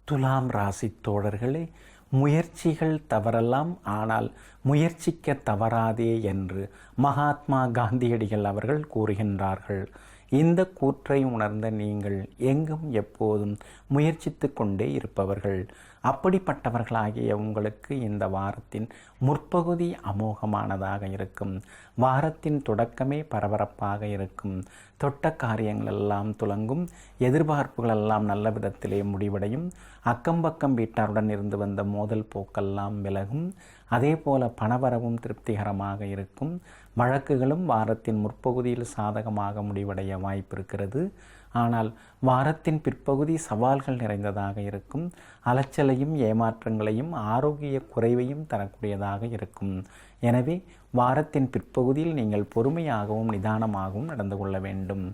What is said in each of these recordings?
துலாம் ராசி தோழர்களே, முயற்சிகள் தவறலாம், ஆனால் முயற்சிக்க தவறாதே என்று மகாத்மா காந்தியடிகள் அவர்கள் கூறுகின்றார்கள். இந்த கூற்றை உணர்ந்த நீங்கள் எங்கும் எப்போதும் முயற்சித்து கொண்டே இருப்பவர்கள். அப்படிப்பட்டவர்களாகிய உங்களுக்கு இந்த வாரத்தின் முற்பகுதி அமோகமானதாக இருக்கும். வாரத்தின் தொடக்கமே பரபரப்பாக இருக்கும். தொட்ட காரியங்கள் எல்லாம் துலங்கும். எதிர்பார்ப்புகள் எல்லாம் நல்ல விதத்திலே முடிவடையும். அக்கம்பக்கம் வீட்டாருடன் இருந்து வந்த மோதல் போக்கெல்லாம் விலகும். அதே போல பணவரவும் திருப்திகரமாக இருக்கும். வழக்குகளும் வாரத்தின் முற்பகுதியில் சாதகமாக முடிவடைய வாய்ப்பு இருக்கிறது. ஆனால் வாரத்தின் பிற்பகுதி சவால்கள் நிறைந்ததாக இருக்கும். அலைச்சலையும் ஏமாற்றங்களையும் ஆரோக்கிய குறைவையும் தரக்கூடியதாக இருக்கும். எனவே வாரத்தின் பிற்பகுதியில் நீங்கள் பொறுமையாகவும் நிதானமாகவும் நடந்து கொள்ள வேண்டும்.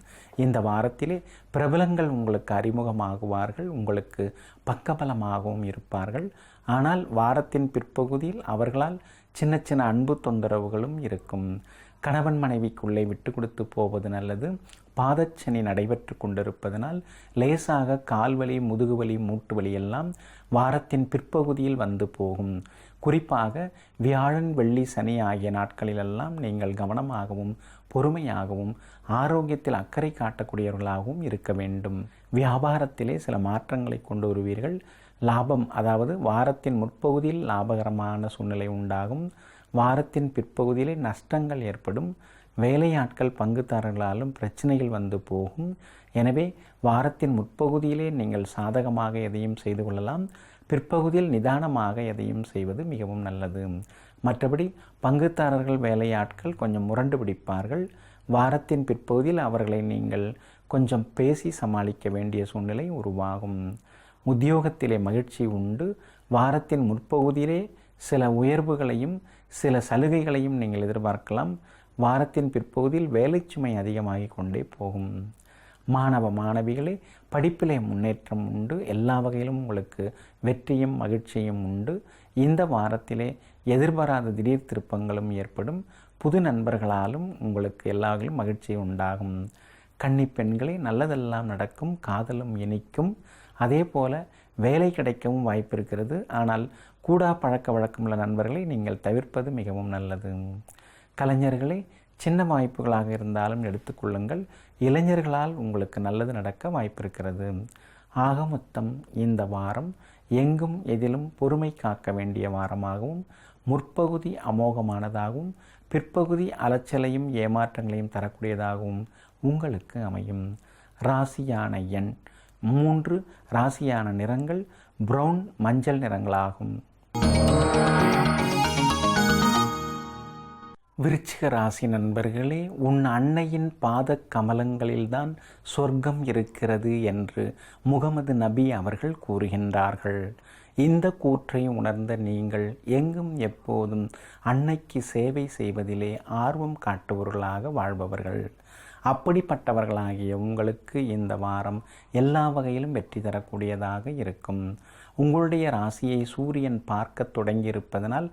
இந்த வாரத்திலே பிரபலங்கள் உங்களுக்கு அறிமுகமாகுவார்கள், உங்களுக்கு பக்கபலமாகவும் இருப்பார்கள். ஆனால் வாரத்தின் பிற்பகுதியில் அவர்களால் சின்ன சின்ன அன்பு தொந்தரவுகளும் இருக்கும். கணவன் மனைவிக்குள்ளே விட்டு கொடுத்து போவது நல்லது. பாதச்சனி நடைபெற்று கொண்டிருப்பதனால் லேசாக கால்வலி, முதுகுவலி, மூட்டு வலி எல்லாம் வாரத்தின் பிற்பகுதியில் வந்து போகும். குறிப்பாக வியாழன், வெள்ளி, சனி ஆகிய நாட்களிலெல்லாம் நீங்கள் கவனமாகவும் பொறுமையாகவும் ஆரோக்கியத்தில் அக்கறை காட்டக்கூடியவர்களாகவும் இருக்க வேண்டும். வியாபாரத்திலே சில மாற்றங்களை கொண்டு வருவீர்கள். லாபம், அதாவது வாரத்தின் முற்பகுதியில் லாபகரமான சூழ்நிலை உண்டாகும். வாரத்தின் பிற்பகுதியிலே நஷ்டங்கள் ஏற்படும். வேலையாட்கள் பங்குதாரர்களாலும் பிரச்சனைகள் வந்து போகும். எனவே வாரத்தின் முற்பகுதியிலே நீங்கள் சாதகமாக எதையும் செய்து கொள்ளலாம். பிற்பகுதியில் நிதானமாக எதையும் செய்வது மிகவும் நல்லது. மற்றபடி பங்குதாரர்கள், வேலையாட்கள் கொஞ்சம் முரண்டு பிடிப்பார்கள். வாரத்தின் பிற்பகுதியில் அவர்களை நீங்கள் கொஞ்சம் பேசி சமாளிக்க வேண்டிய சூழ்நிலை உருவாகும். உத்தியோகத்திலே மகிழ்ச்சி உண்டு. வாரத்தின் முற்பகுதியிலே சில உயர்வுகளையும் சில சலுகைகளையும் நீங்கள் எதிர்பார்க்கலாம். வாரத்தின் பிற்பகுதியில் வேலைச்சுமை அதிகமாகி கொண்டே போகும். மாணவ மாணவிகளே, படிப்பிலே முன்னேற்றம் உண்டு. எல்லா வகையிலும் உங்களுக்கு வெற்றியும் மகிழ்ச்சியும் உண்டு. இந்த வாரத்திலே எதிர்பாராத திடீர் திருப்பங்களும் ஏற்படும். புது நண்பர்களாலும் உங்களுக்கு எல்லா வகையிலும் மகிழ்ச்சி உண்டாகும். கன்னி பெண்களே, நல்லதெல்லாம் நடக்கும். காதலும் இனிக்கும். அதே போல வேலை கிடைக்கவும் வாய்ப்பு இருக்கிறது. ஆனால் கூடா பழக்க வழக்கமுள்ள நண்பர்களை நீங்கள் தவிர்ப்பது மிகவும் நல்லது. கலைஞர்களே, சின்ன வாய்ப்புகளாக இருந்தாலும் எடுத்துக்கொள்ளுங்கள். இளைஞர்களால் உங்களுக்கு நல்லது நடக்க வாய்ப்பு இருக்கிறது. ஆக மொத்தம் இந்த வாரம் எங்கும் எதிலும் பொறுமை காக்க வேண்டிய வாரமாகவும், முற்பகுதி அமோகமானதாகவும், பிற்பகுதி அலைச்சலையும் ஏமாற்றங்களையும் தரக்கூடியதாகவும் உங்களுக்கு அமையும். ராசியான எண் 3, ராசியான நிறங்கள் பிரவுன், மஞ்சள் நிறங்களாகும். விருச்சிக ராசி நண்பர்களே, உன் அன்னையின் பாத கமலங்களில்தான் சொர்க்கம் இருக்கிறது என்று முகமது நபி அவர்கள் கூறுகின்றார்கள். இந்த கூற்றை உணர்ந்த நீங்கள் எங்கும் எப்போதும் அன்னைக்கு சேவை செய்வதிலே ஆர்வம் காட்டுபவர்களாக வாழ்பவர்கள். அப்படிப்பட்டவர்களாகிய உங்களுக்கு இந்த வாரம் எல்லா வகையிலும் வெற்றி தரக்கூடியதாக இருக்கும். உங்களுடைய ராசியை சூரியன் பார்க்க தொடங்கியிருப்பதனால்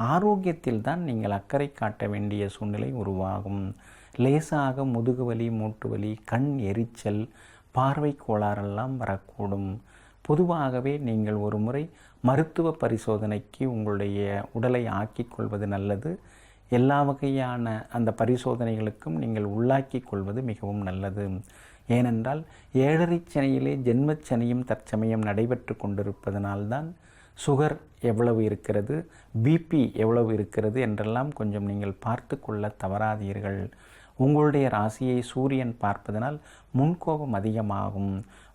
ஆரோக்கியத்தில் தான் நீங்கள் அக்கறை காட்ட வேண்டிய சூழ்நிலை உருவாகும். லேசாக முதுகுவலி, மூட்டுவலி, கண் எரிச்சல், பார்வை கோளாறெல்லாம் வரக்கூடும். பொதுவாகவே நீங்கள் ஒரு முறை மருத்துவ பரிசோதனைக்கு உங்களுடைய உடலை ஆக்கிக் கொள்வது நல்லது. எல்லா வகையான அந்த பரிசோதனைகளுக்கும் நீங்கள் உள்ளாக்கி கொள்வது மிகவும் நல்லது. ஏனென்றால் 7.5 சனியிலே ஜென்மச்சனியும் தற்சமயம் நடைபெற்று கொண்டிருப்பதனால்தான் சுகர் எவ்வளவு இருக்கிறது, பிபி எவ்வளவு இருக்கிறது என்றெல்லாம் கொஞ்சம் நீங்கள் பார்த்து கொள்ள தவறாதீர்கள். உங்களுடைய ராசியை சூரியன் பார்ப்பதனால் முன்கோபம் அதிகமாகும்.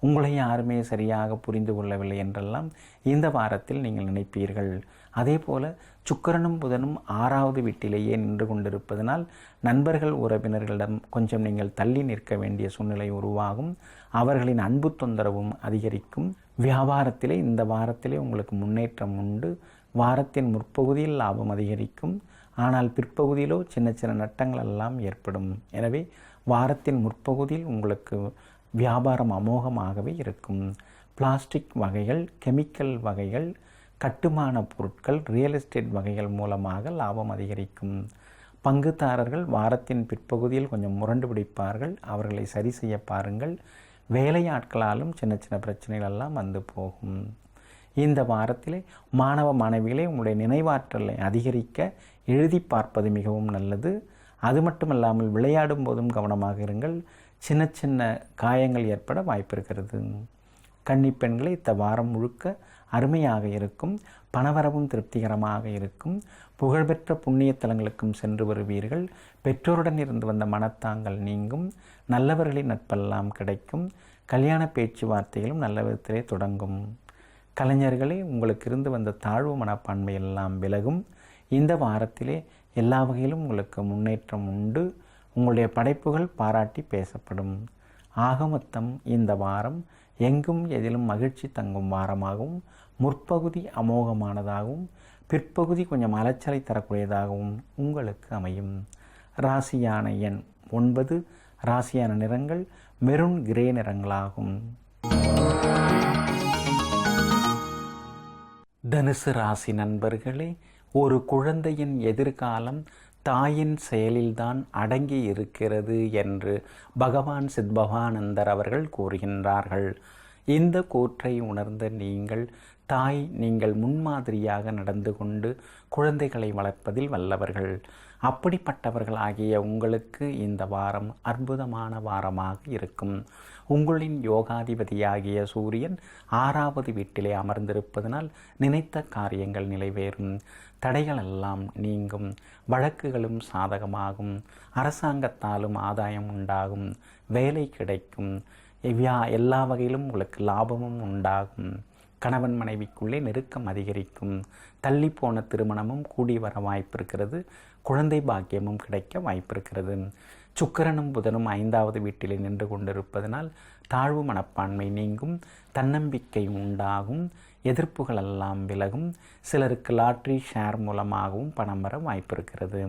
உங்களை யாருமே சரியாக புரிந்து கொள்ளவில்லை என்றெல்லாம் இந்த வாரத்தில் நீங்கள் நினைப்பீர்கள். அதே போல சுக்கிரனும் புதனும் 6வது வீட்டிலேயே நின்று கொண்டிருப்பதனால் நண்பர்கள், உறவினர்களிடம் கொஞ்சம் நீங்கள் தள்ளி நிற்க வேண்டிய சூழ்நிலை உருவாகும். அவர்களின் அன்பு தொந்தரவும் அதிகரிக்கும். வியாபாரத்திலே இந்த வாரத்திலே உங்களுக்கு முன்னேற்றம் உண்டு. வாரத்தின் முற்பகுதியில் லாபம் அதிகரிக்கும். ஆனால் பிற்பகுதியிலோ சின்ன சின்ன நட்டங்கள் எல்லாம் ஏற்படும். எனவே வாரத்தின் முற்பகுதியில் உங்களுக்கு வியாபாரம் அமோகமாகவே இருக்கும். பிளாஸ்டிக் வகைகள், கெமிக்கல் வகைகள், கட்டுமான பொருட்கள், ரியல் எஸ்டேட் வகைகள் மூலமாக லாபம் அதிகரிக்கும். பங்குதாரர்கள் வாரத்தின் பிற்பகுதியில் கொஞ்சம் முரண்டு பிடிப்பார்கள். அவர்களை சரி செய்ய பாருங்கள். வேலையாட்களாலும் சின்ன சின்ன பிரச்சனைகள் எல்லாம் வந்து போகும். இந்த வாரத்திலே மாணவ மாணவிகளே உங்களுடைய நினைவாற்றலை அதிகரிக்க எழுதி பார்ப்பது மிகவும் நல்லது. அது மட்டுமல்லாமல் விளையாடும் போதும் கவனமாக இருங்கள். சின்ன சின்ன காயங்கள் ஏற்பட வாய்ப்பு இருக்கிறது. கன்னிப்பெண்களை இந்த வாரம் முழுக்க அருமையாக இருக்கும். பணவரவும் திருப்திகரமாக இருக்கும். புகழ்பெற்ற புண்ணிய தலங்களுக்கும் சென்று வருவீர்கள். பெற்றோருடன் இருந்து வந்த மனத்தாங்கள் நீங்கும். நல்லவர்களின் நட்பெல்லாம் கிடைக்கும். கல்யாண பேச்சுவார்த்தைகளும் நல்ல விதத்திலே தொடங்கும். கலைஞர்களே, உங்களுக்கு இருந்து வந்த தாழ்வு மனப்பான்மை எல்லாம் விலகும். இந்த வாரத்திலே எல்லா வகையிலும் உங்களுக்கு முன்னேற்றம் உண்டு. உங்களுடைய படைப்புகள் பாராட்டி பேசப்படும். ஆகமொத்தம் இந்த வாரம் எங்கும் எதிலும் மகிழ்ச்சி தங்கும் வாரமாகவும், முற்பகுதி அமோகமானதாகவும், பிற்பகுதி கொஞ்சம் அலைச்சலை தரக்கூடியதாகவும் உங்களுக்கு அமையும். ராசியான எண் 9. ராசியான நிறங்கள் மெரூன் கிரே நிறங்களாகும். தனுசு ராசி நண்பர்களே, ஒரு குழந்தையின் எதிர்காலம் தாயின் செயலில்தான் அடங்கி இருக்கிறது என்று பகவான் சித்பவானந்தர் அவர்கள் கூறுகின்றார்கள். இந்த கூற்றை உணர்ந்த நீங்கள் முன்மாதிரியாக நடந்து கொண்டு குழந்தைகளை வளர்ப்பதில் வல்லவர்கள். அப்படிப்பட்டவர்களாகிய உங்களுக்கு இந்த வாரம் அற்புதமான வாரமாக இருக்கும். உங்களின் யோகாதிபதியாகிய சூரியன் 6வது வீட்டிலே அமர்ந்திருப்பதனால் நினைத்த காரியங்கள் நிறைவேறும். தடைகளெல்லாம் நீங்கும். வழக்குகளும் சாதகமாகும். அரசாங்கத்தாலும் ஆதாயம் உண்டாகும். வேலை கிடைக்கும். எல்லா வகையிலும் உங்களுக்கு லாபமும் உண்டாகும். கணவன் மனைவிக்குள்ளே நெருக்கம் அதிகரிக்கும். தள்ளிப்போன திருமணமும் கூடி வர வாய்ப்பு இருக்கிறது. குழந்தை பாக்கியமும் கிடைக்க வாய்ப்பு இருக்கிறது. சுக்கிரனும் புதனும் 5வது வீட்டிலே நின்று கொண்டிருப்பதனால் தாழ்வு மனப்பான்மை நீங்கும். தன்னம்பிக்கை உண்டாகும். எதிர்ப்புகள் எல்லாம் விலகும். சிலருக்கு லாட்ரி ஷேர் மூலமாகவும் பணம் வர வாய்ப்பு இருக்கிறது.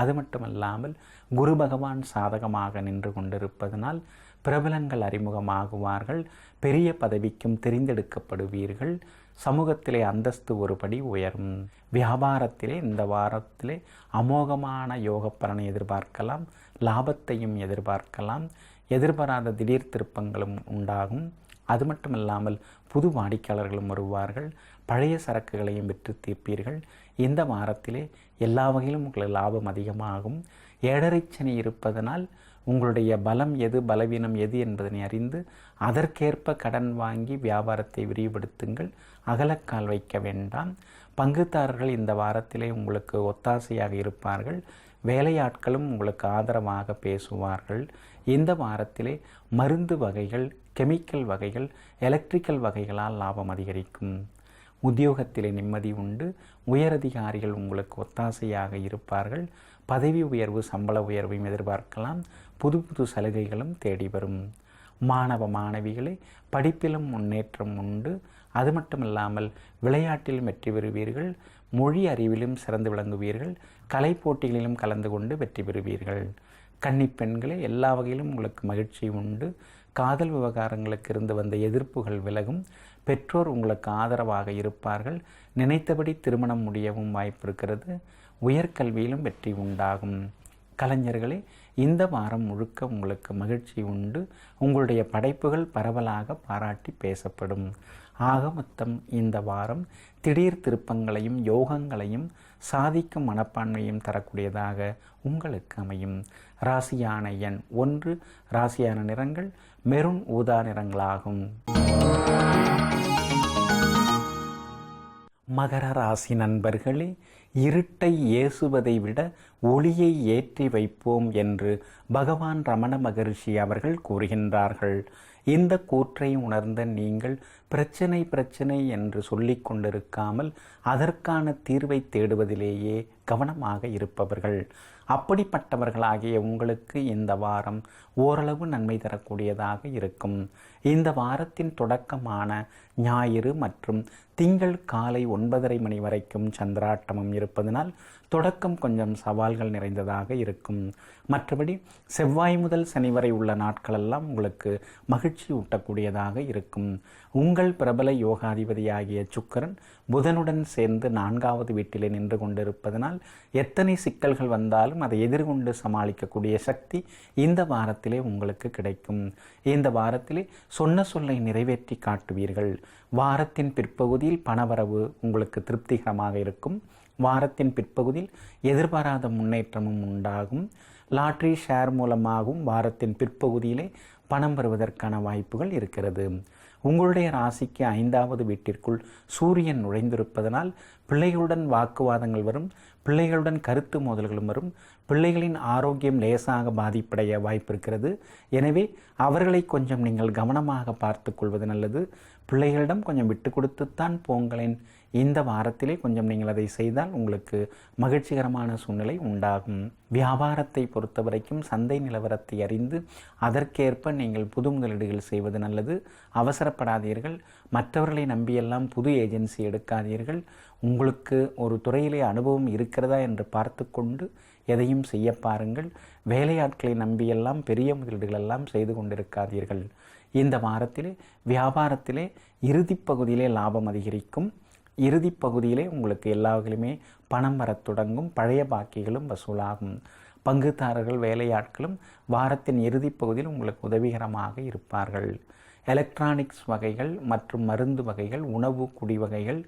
அது மட்டுமல்லாமல் குரு பகவான் சாதகமாக நின்று கொண்டிருப்பதனால் பிரபலங்கள் அறிமுகமாகுவார்கள். பெரிய பதவிக்கும் தெரிந்தெடுக்கப்படுவீர்கள். சமூகத்திலே அந்தஸ்து ஒருபடி உயரும். வியாபாரத்திலே இந்த வாரத்திலே அமோகமான யோக பலனை எதிர்பார்க்கலாம். லாபத்தையும் எதிர்பார்க்கலாம். எதிர்பாராத திடீர் திருப்பங்களும் உண்டாகும். அது மட்டுமில்லாமல் புது வாடிக்கையாளர்களும் வருவார்கள். பழைய சரக்குகளையும் விற்று தீர்ப்பீர்கள். இந்த வாரத்திலே எல்லா வகையிலும் உங்களுக்கு லாபம் அதிகமாகும். 7.5 சனி இருப்பதனால் உங்களுடைய பலம் எது, பலவீனம் எது என்பதனை அறிந்து அதற்கேற்ப கடன் வாங்கி வியாபாரத்தை விரிவுபடுத்துங்கள். அகலக்கால் வைக்க வேண்டாம். பங்குதாரர்கள் இந்த வாரத்திலே உங்களுக்கு ஒத்தாசையாக இருப்பார்கள். வேலையாட்களும் உங்களுக்கு ஆதரவாக பேசுவார்கள். இந்த வாரத்திலே மருந்து வகைகள், கெமிக்கல் வகைகள், எலக்ட்ரிக்கல் வகைகளால் லாபம் அதிகரிக்கும். உத்தியோகத்திலே நிம்மதி உண்டு. உயரதிகாரிகள் உங்களுக்கு ஒத்தாசையாக இருப்பார்கள். பதவி உயர்வு, சம்பள உயர்வையும் எதிர்பார்க்கலாம். புது புது சலுகைகளும் தேடி வரும். மாணவ மாணவிகளே, படிப்பிலும் முன்னேற்றம் உண்டு. அது மட்டுமில்லாமல் விளையாட்டிலும் வெற்றி பெறுவீர்கள். மொழி அறிவிலும் சிறந்து விளங்குவீர்கள். கலை போட்டிகளிலும் கலந்து கொண்டு வெற்றி பெறுவீர்கள். கன்னிப்பெண்களே, எல்லா வகையிலும் உங்களுக்கு மகிழ்ச்சி உண்டு. காதல் விவகாரங்களுக்கு இருந்து வந்த எதிர்ப்புகள் விலகும். பெற்றோர் உங்களுக்கு ஆதரவாக இருப்பார்கள். நினைத்தபடி திருமணம் முடியவும் வாய்ப்பு இருக்கிறது. உயர்கல்வியிலும் வெற்றி உண்டாகும். கலைஞர்களே, இந்த வாரம் முழுக்க உங்களுக்கு மகிழ்ச்சி உண்டு. உங்களுடைய படைப்புகள் பரவலாக பாராட்டி பேசப்படும். ஆக மொத்தம் இந்த வாரம் திடீர் திருப்பங்களையும் யோகங்களையும் சாதிக்கும் மனப்பான்மையும் தரக்கூடியதாக உங்களுக்கு அமையும். ராசியான எண் 1. ராசியான நிறங்கள் மெரூன் ஊதா நிறங்களாகும். மகர ராசி நண்பர்களே, இருட்டை ஏசுவதை விட ஒளியை ஏற்றி வைப்போம் என்று பகவான் ரமண மகரிஷி அவர்கள் கூறுகின்றார்கள். இந்த கூற்றை உணர்ந்த நீங்கள் பிரச்சனை என்று சொல்லிக் கொண்டிருக்காமல் அதற்கான தீர்வை தேடுவதிலேயே கவனமாக இருப்பவர்கள். அப்படிப்பட்டவர்களாகிய உங்களுக்கு இந்த வாரம் ஓரளவு நன்மை தரக்கூடியதாக இருக்கும். இந்த வாரத்தின் தொடக்கமான ஞாயிறு மற்றும் திங்கள் காலை 9:30 மணி வரைக்கும் சந்திராட்டமம் இருப்பதனால் தொடக்கம் கொஞ்சம் சவால்கள் நிறைந்ததாக இருக்கும். மற்றபடி செவ்வாய் முதல் சனி வரை உள்ள நாட்களெல்லாம் உங்களுக்கு மகிழ்ச்சி ஊட்டக்கூடியதாக இருக்கும். உங்கள் பிரபல யோகாதிபதியாகிய சுக்கிரன் புதனுடன் சேர்ந்து 4வது வீட்டிலே நின்று கொண்டிருப்பதனால் எத்தனை சிக்கல்கள் வந்தாலும் அதை எதிர்கொண்டு சமாளிக்கக்கூடிய சக்தி இந்த வாரத்திலே உங்களுக்கு கிடைக்கும். இந்த வாரத்திலே சொன்ன சொல்லை நிறைவேற்றி காட்டுவீர்கள். வாரத்தின் பிற்பகுதியில் பணவரவு உங்களுக்கு திருப்திகரமாக இருக்கும். வாரத்தின் பிற்பகுதியில் எதிர்பாராத முன்னேற்றமும் உண்டாகும். லாட்ரி ஷேர் மூலமாகவும் வாரத்தின் பிற்பகுதியிலே பணம் வருவதற்கான வாய்ப்புகள் இருக்கிறது. உங்களுடைய ராசிக்கு 5வது வீட்டிற்குள் சூரியன் நுழைந்திருப்பதனால் பிள்ளைகளுடன் வாக்குவாதங்கள் வரும், பிள்ளைகளுடன் கருத்து மோதல்களும் வரும், பிள்ளைகளின் ஆரோக்கியம் லேசாக பாதிப்படைய வாய்ப்பு இருக்கிறது. எனவே அவர்களை கொஞ்சம் நீங்கள் கவனமாக பார்த்து கொள்வது நல்லது. பிள்ளைகளிடம் கொஞ்சம் விட்டு கொடுத்துத்தான் போங்களேன். இந்த வாரத்திலே கொஞ்சம் நீங்கள் அதை செய்தால் உங்களுக்கு மகிழ்ச்சிகரமான சூழ்நிலை உண்டாகும். வியாபாரத்தை பொறுத்த வரைக்கும் சந்தை நிலவரத்தை அறிந்து அதற்கேற்ப நீங்கள் புது முதலீடுகள் செய்வது நல்லது. அவசரப்படாதீர்கள். மற்றவர்களை நம்பியெல்லாம் புது ஏஜென்சி எடுக்காதீர்கள். உங்களுக்கு ஒரு துறையிலே அனுபவம் இருக்கிறதா என்று பார்த்து கொண்டு எதையும் செய்ய பாருங்கள். வேலையாட்களை நம்பியெல்லாம் பெரிய முதலீடுகள் எல்லாம் செய்து கொண்டிருக்காதீர்கள். இந்த வாரத்திலே வியாபாரத்திலே இறுதி பகுதியிலே லாபம் அதிகரிக்கும். இறுதி பகுதியிலே உங்களுக்கு எல்லா வகையிலுமே பணம் வரத் தொடங்கும். பழைய பாக்கிகளும் வசூலாகும். பங்குதாரர்கள் வேலையாட்களும் வாரத்தின் இறுதி பகுதியில் உங்களுக்கு உதவிகரமாக இருப்பார்கள். எலக்ட்ரானிக்ஸ் வகைகள் மற்றும் மருந்து வகைகள், உணவு குடி வகைகள்,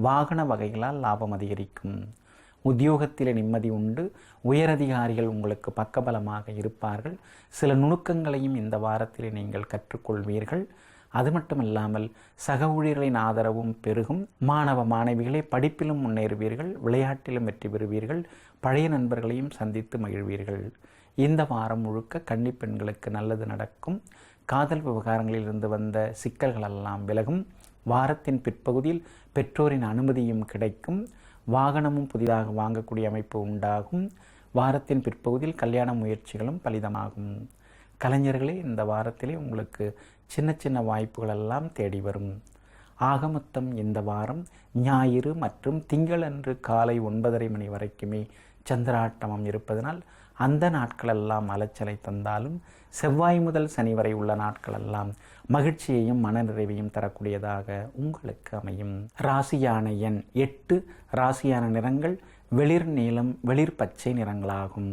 வாகன வகைகளால் லாபம் அதிகரிக்கும். உத்தியோகத்தில் நிம்மதி உண்டு. உயரதிகாரிகள் உங்களுக்கு பக்கபலமாக இருப்பார்கள். சில நுணுக்கங்களையும் இந்த வாரத்தில் நீங்கள் கற்றுக்கொள்வீர்கள். அது மட்டுமில்லாமல் சக ஊழியர்களின் ஆதரவும் பெருகும். மாணவ மாணவிகளை படிப்பிலும் முன்னேறுவீர்கள். விளையாட்டிலும் வெற்றி பெறுவீர்கள். பழைய நண்பர்களையும் சந்தித்து மகிழ்வீர்கள். இந்த வாரம் முழுக்க கன்னி பெண்களுக்கு நல்லது நடக்கும். காதல் விவகாரங்களில் இருந்து வந்த சிக்கல்களெல்லாம் விலகும். வாரத்தின் பிற்பகுதியில் பெற்றோரின் அனுமதியும் கிடைக்கும். வாகனமும் புதிதாக வாங்கக்கூடிய அமைப்பு உண்டாகும். வாரத்தின் பிற்பகுதியில் கல்யாண முயற்சிகளும் பலிதமாகும். கலைஞர்களே, இந்த வாரத்திலே உங்களுக்கு சின்ன சின்ன வாய்ப்புகள் எல்லாம் தேடி வரும். ஆகமொத்தம் இந்த வாரம் ஞாயிறு மற்றும் திங்களன்று காலை 9:30 மணி வரைக்குமே சந்திராட்டமம் இருப்பதனால் அந்த நாட்களெல்லாம் அலைச்சலை தந்தாலும் செவ்வாய் முதல் சனி வரை உள்ள நாட்களெல்லாம் மகிழ்ச்சியையும் மனநிறைவையும் தரக்கூடியதாக உங்களுக்கு அமையும். ராசியான எண் 8. ராசியான நிறங்கள் வெளிர் நீலம், வெளிர் பச்சை நிறங்களாகும்.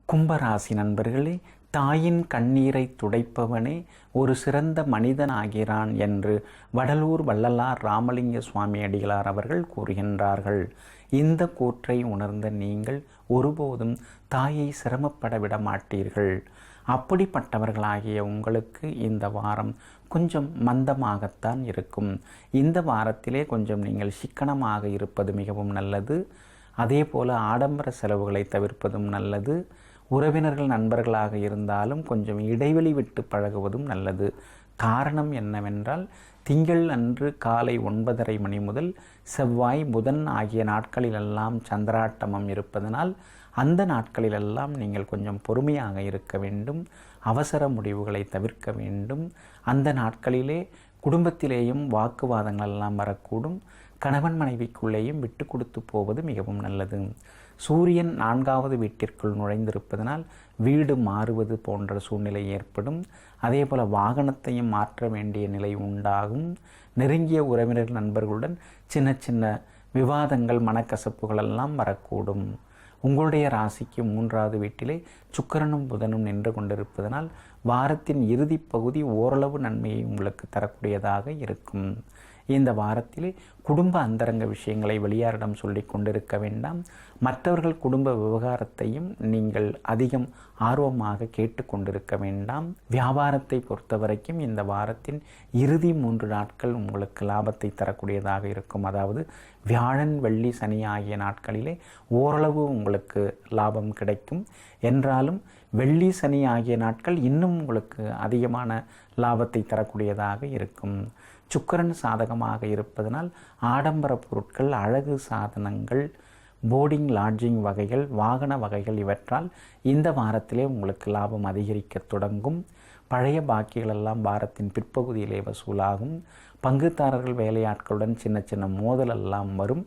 கும்பராசி நண்பர்களே, தாயின் கண்ணீரை துடைப்பவனே ஒரு சிறந்த மனிதனாகிறான் என்று வடலூர் வள்ளலார் ராமலிங்க சுவாமி அடிகளார் அவர்கள் கூறுகின்றார்கள். இந்த கூற்றை உணர்ந்த நீங்கள் ஒருபோதும் தாயை சிரமப்பட விட மாட்டீர்கள். அப்படிப்பட்டவர்களாகிய உங்களுக்கு இந்த வாரம் கொஞ்சம் மந்தமாகத்தான் இருக்கும். இந்த வாரத்திலே கொஞ்சம் நீங்கள் சிக்கனமாக இருப்பது மிகவும் நல்லது. அதே போல ஆடம்பர செலவுகளை தவிர்ப்பதும் நல்லது. உறவினர்கள் நண்பர்களாக இருந்தாலும் கொஞ்சம் இடைவெளி விட்டு பழகுவதும் நல்லது. காரணம் என்னவென்றால், திங்கள் அன்று காலை 9:30 மணி முதல் செவ்வாய் புதன் ஆகிய நாட்களிலெல்லாம் சந்திராட்டமம் இருப்பதனால் அந்த நாட்களிலெல்லாம் நீங்கள் கொஞ்சம் பொறுமையாக இருக்க வேண்டும். அவசர முடிவுகளை தவிர்க்க வேண்டும். அந்த நாட்களிலே குடும்பத்திலேயும் வாக்குவாதங்கள் எல்லாம் வரக்கூடும். கணவன் மனைவிக்குள்ளேயும் விட்டு கொடுத்து போவது மிகவும் நல்லது. சூரியன் 4வது வீட்டிற்குள் நுழைந்திருப்பதனால் வீடு மாறுவது போன்ற சூழ்நிலை ஏற்படும். அதே போல் வாகனத்தையும் மாற்ற வேண்டிய நிலை உண்டாகும். நெருங்கிய உறவினர் நண்பர்களுடன் சின்ன சின்ன விவாதங்கள், மனக்கசப்புகள் எல்லாம் வரக்கூடும். உங்களுடைய ராசிக்கு 3வது வீட்டிலே சுக்கிரனும் புதனும் நின்று கொண்டிருப்பதனால் வாரத்தின் இறுதி பகுதி ஓரளவு நன்மையை உங்களுக்கு தரக்கூடியதாக இருக்கும். இந்த வாரத்திலே குடும்ப அந்தரங்க விஷயங்களை வெளியாரிடம் சொல்லி கொண்டிருக்க வேண்டாம். மற்றவர்கள் குடும்ப விவகாரத்தையும் நீங்கள் அதிகம் ஆர்வமாக கேட்டு கொண்டிருக்க வேண்டாம். வியாபாரத்தை பொறுத்த வரைக்கும் இந்த வாரத்தின் இறுதி 3 நாட்கள் உங்களுக்கு லாபத்தை தரக்கூடியதாக இருக்கும். அதாவது வியாழன், வெள்ளி, சனி ஆகிய நாட்களிலே ஓரளவு உங்களுக்கு லாபம் கிடைக்கும். என்றாலும் வெள்ளி, சனி ஆகிய நாட்கள் இன்னும் உங்களுக்கு அதிகமான லாபத்தை தரக்கூடியதாக இருக்கும். சுக்கிரன் சாதகமாக இருப்பதனால் ஆடம்பர பொருட்கள், அழகு சாதனங்கள், போர்டிங் லாட்ஜிங் வகைகள், வாகன வகைகள் இவற்றால் இந்த வாரத்திலே உங்களுக்கு லாபம் அதிகரிக்க தொடங்கும். பழைய பாக்கிகள் எல்லாம் வாரத்தின் பிற்பகுதியிலே வசூலாகும். பங்குதாரர்கள் வேலையாட்களுடன் சின்ன சின்ன மோதல் எல்லாம் வரும்.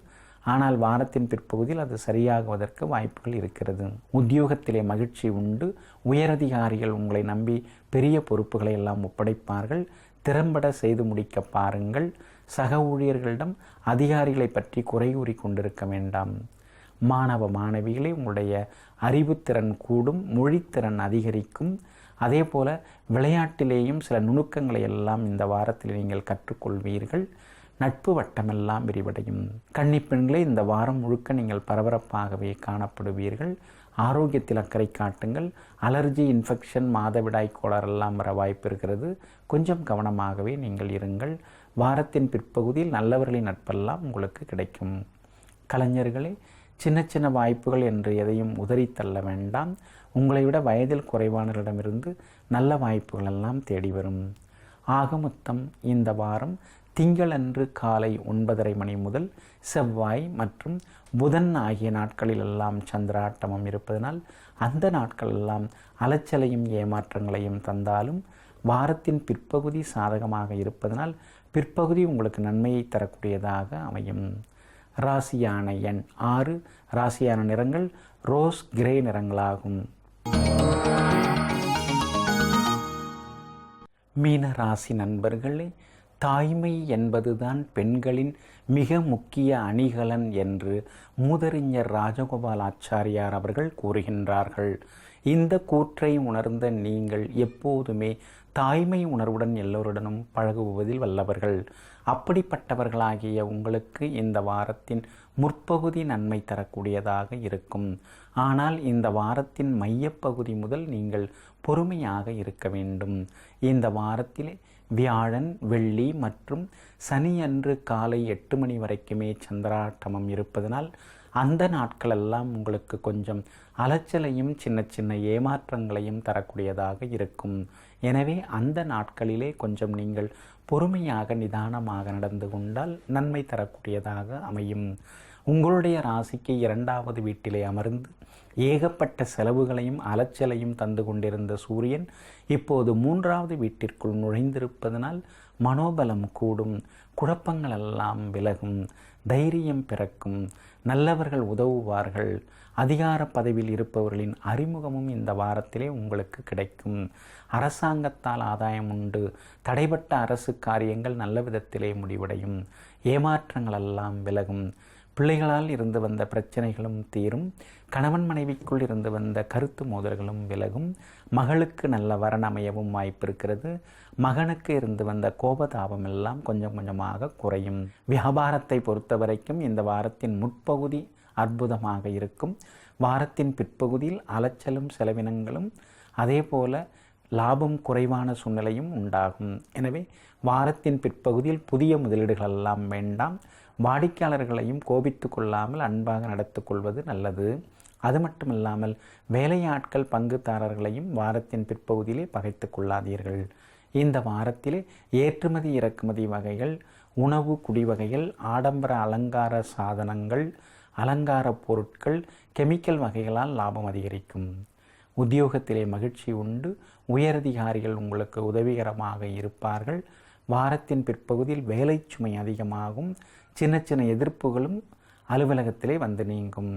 ஆனால் வாரத்தின் பிற்பகுதியில் அது சரியாகுவதற்கு வாய்ப்புகள் இருக்கிறது. உத்தியோகத்திலே மகிழ்ச்சி உண்டு. உயரதிகாரிகள் உங்களை நம்பி பெரிய பொறுப்புகளை எல்லாம் ஒப்படைப்பார்கள். திறம்பட செய்து முடிக்க பாருங்கள். சக ஊழியர்களிடம் அதிகாரிகளை பற்றி குறை கூறி கொண்டிருக்க வேண்டாம். மாணவ மாணவிகளே, உங்களுடைய அறிவுத்திறன் கூடும், மொழித்திறன் அதிகரிக்கும். அதே போல விளையாட்டிலேயும் சில நுணுக்கங்களை எல்லாம் இந்த வாரத்தில் நீங்கள் கற்றுக்கொள்வீர்கள். நட்பு வட்டமெல்லாம் விரிவடையும். கன்னிப்பெண்களே, இந்த வாரம் முழுக்க நீங்கள் பரபரப்பாகவே காணப்படுவீர்கள். ஆரோக்கியத்தில் அக்கறை காட்டுங்கள். அலர்ஜி, இன்ஃபெக்ஷன், மாதவிடாய் கோளாறெல்லாம் வர வாய்ப்பு இருக்கிறது. கொஞ்சம் கவனமாகவே நீங்கள் இருங்கள். வாரத்தின் பிற்பகுதியில் நல்லவர்களின் நட்பெல்லாம் உங்களுக்கு கிடைக்கும். கலைஞர்களே, சின்ன சின்ன வாய்ப்புகள் என்று எதையும் உதறி தள்ள வேண்டாம். உங்களை விட வயதில் குறைவானவர்களிடமிருந்து நல்ல வாய்ப்புகள் எல்லாம் தேடி வரும். ஆக மொத்தம் இந்த வாரம் திங்களன்று காலை 9:30 மணி முதல் செவ்வாய் மற்றும் புதன் ஆகிய நாட்களிலெல்லாம் சந்திராட்டமம் இருப்பதனால் அந்த நாட்களெல்லாம் அலைச்சலையும் ஏமாற்றங்களையும் தந்தாலும் வாரத்தின் பிற்பகுதி சாதகமாக இருப்பதனால் பிற்பகுதி உங்களுக்கு நன்மையை தரக்கூடியதாக அமையும். ராசியான எண் 6. ராசியான நிறங்கள் ரோஸ் கிரே நிறங்களாகும். மீன ராசி நண்பர்களே, தாய்மை என்பதுதான் பெண்களின் மிக முக்கிய அணிகலன் என்று மூதறிஞர் ராஜகோபால் ஆச்சாரியார் அவர்கள் கூறுகின்றார்கள். இந்த கூற்றை உணர்ந்த நீங்கள் எப்போதுமே தாய்மை உணர்வுடன் எல்லோருடனும் பழகுவதில் வல்லவர்கள். அப்படிப்பட்டவர்களாகிய உங்களுக்கு இந்த வாரத்தின் முற்பகுதி நன்மை தரக்கூடியதாக இருக்கும். ஆனால் இந்த வாரத்தின் மையப்பகுதி முதல் நீங்கள் பொறுமையாக இருக்க வேண்டும். இந்த வாரத்தில் வியாழன், வெள்ளி மற்றும் சனி அன்று காலை 8 மணி வரைக்குமே சந்திராட்டமம் இருப்பதனால் அந்த நாட்களெல்லாம் உங்களுக்கு கொஞ்சம் அலைச்சலையும் சின்ன சின்ன ஏமாற்றங்களையும் தரக்கூடியதாக இருக்கும். எனவே அந்த நாட்களிலே கொஞ்சம் நீங்கள் பொறுமையாக நிதானமாக நடந்து கொண்டால் நன்மை தரக்கூடியதாக அமையும். உங்களுடைய ராசிக்கு 2வது வீட்டிலே அமர்ந்து ஏகப்பட்ட செலவுகளையும் அலைச்சலையும் தந்து கொண்டிருந்த சூரியன் இப்போது 3வது வீட்டிற்குள் நுழைந்திருப்பதனால் மனோபலம் கூடும், குழப்பங்கள் எல்லாம் விலகும், தைரியம் பிறக்கும், நல்லவர்கள் உதவுவார்கள். அதிகார பதவியில் இருப்பவர்களின் அறிமுகமும் இந்த வாரத்திலே உங்களுக்கு கிடைக்கும். அரசாங்கத்தால் ஆதாயம் உண்டு. தடைப்பட்ட அரசு காரியங்கள் நல்ல விதத்திலே முடிவடையும். ஏமாற்றங்கள் எல்லாம் விலகும். பிள்ளைகளால் இருந்து வந்த பிரச்சனைகளும் தீரும். கணவன் மனைவிக்குள் இருந்து வந்த கருத்து மோதல்களும் விலகும். மகளுக்கு நல்ல வரன் அமையவும் வாய்ப்பு இருக்கிறது. மகனுக்கு இருந்து வந்த கோபதாபம் எல்லாம் கொஞ்சம் கொஞ்சமாக குறையும். வியாபாரத்தை பொறுத்த வரைக்கும் இந்த வாரத்தின் முற்பகுதி அற்புதமாக இருக்கும். வாரத்தின் பிற்பகுதியில் அலைச்சலும் செலவினங்களும் அதே போல லாபம் குறைவான சூழ்நிலையும் உண்டாகும். எனவே வாரத்தின் பிற்பகுதியில் புதிய முதலீடுகள் எல்லாம் வேண்டாம். வாடிக்கையாளர்களையும் கோபித்து கொள்ளாமல் அன்பாக நடத்து கொள்வது நல்லது. அது மட்டுமில்லாமல் வேலையாட்கள் பங்குதாரர்களையும் வாரத்தின் பிற்பகுதியிலே பகைத்து கொள்ளாதீர்கள். இந்த வாரத்திலே ஏற்றுமதி இறக்குமதி வகைகள், உணவு குடிவகைகள், ஆடம்பர அலங்கார சாதனங்கள், அலங்கார பொருட்கள், கெமிக்கல் வகைகளால் லாபம் அதிகரிக்கும். உத்தியோகத்திலே மகிழ்ச்சி உண்டு. உயரதிகாரிகள் உங்களுக்கு உதவிகரமாக இருப்பார்கள். வாரத்தின் பிற்பகுதியில் வேலை சுமை அதிகமாகும். சின்ன சின்ன எதிர்ப்புகளும் அலுவலகத்திலே வந்து நீங்கும்.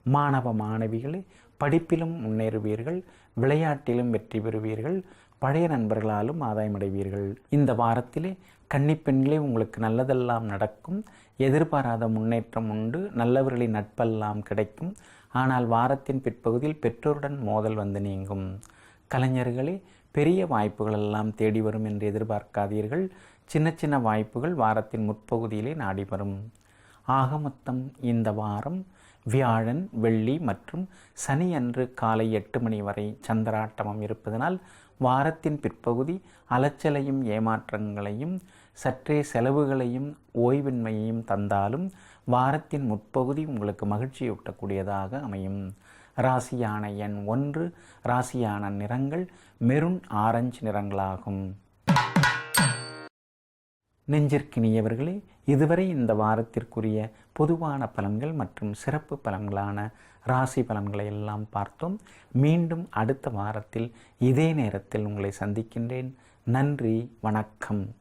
மாணவ மாணவிகளே, படிப்பிலும் முன்னேறுவீர்கள். விளையாட்டிலும் வெற்றி பெறுவீர்கள். பழைய நண்பர்களாலும் ஆதாயமடைவீர்கள். இந்த வாரத்திலே கன்னிப்பெண்களே, உங்களுக்கு நல்லதெல்லாம் நடக்கும். எதிர்பாராத முன்னேற்றம் உண்டு. நல்லவர்களின் நட்பெல்லாம் கிடைக்கும். ஆனால் வாரத்தின் பிற்பகுதியில் பெற்றோருடன் மோதல் வந்து நீங்கும். கலைஞர்களே, பெரிய வாய்ப்புகள் எல்லாம் தேடி வரும் என்று எதிர்பார்க்காதீர்கள். சின்ன சின்ன வாய்ப்புகள் வாரத்தின் முற்பகுதியிலே நாடி வரும். ஆக மொத்தம் இந்த வாரம் வியாழன், வெள்ளி மற்றும் சனி அன்று காலை 8 மணி வரை சந்திராட்டமம் இருப்பதனால் வாரத்தின் பிற்பகுதி அலைச்சலையும் ஏமாற்றங்களையும் சற்றே செலவுகளையும் ஓய்வின்மையையும் தந்தாலும் வாரத்தின் முற்பகுதி உங்களுக்கு மகிழ்ச்சியூட்டக்கூடியதாக அமையும். ராசியான எண் 1. ராசியான நிறங்கள் மெரூன் ஆரஞ்சு நிறங்களாகும். நெஞ்சிற்கினியவர்களே, இதுவரை இந்த வாரத்திற்குரிய பொதுவான பலன்கள் மற்றும் சிறப்பு பலன்களான ராசி பலன்களை எல்லாம் பார்த்தோம். மீண்டும் அடுத்த வாரத்தில் இதே நேரத்தில் உங்களை சந்திக்கின்றேன். நன்றி, வணக்கம்.